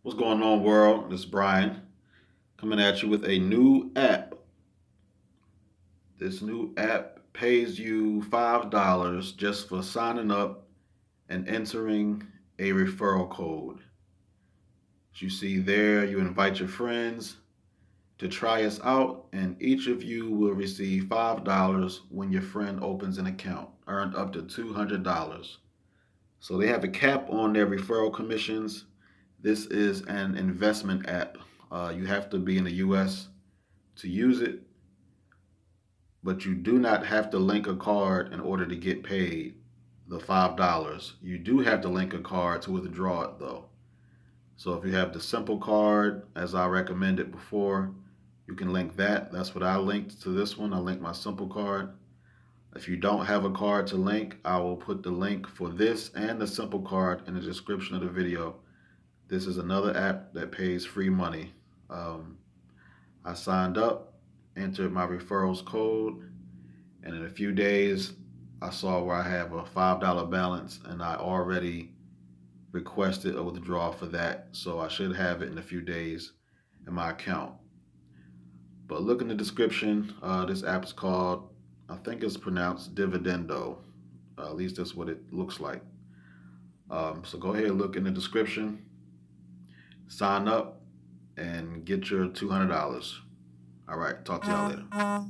What's going on, world? This is Brian coming at you with a new app. This new app pays you $5 just for signing up and entering a referral code. As you see there, you invite your friends to try us out, and each of you will receive $5 when your friend opens an account, earned up to $200. So they have a cap on their referral commissions. This is an investment app. You have to be in the US to use it, but you do not have to link a card in order to get paid the $5. You do have to link a card to withdraw it though. So if you have the Simple card, as I recommended before, you can link that. That's what I linked to this one. I linked my Simple card. If you don't have a card to link, I will put the link for this and the Simple card in the description of the video. This is another app that pays free money. Um, I signed up, entered my referrals code, and in a few days, I saw where I have a $5 balance, and I already requested a withdrawal for that. So I should have it in a few days in my account. But look in the description. This app is called, I think it's pronounced Dividendo. At least that's what it looks like. So go ahead, look in the description, sign up, and get your $200. All right, talk to y'all later.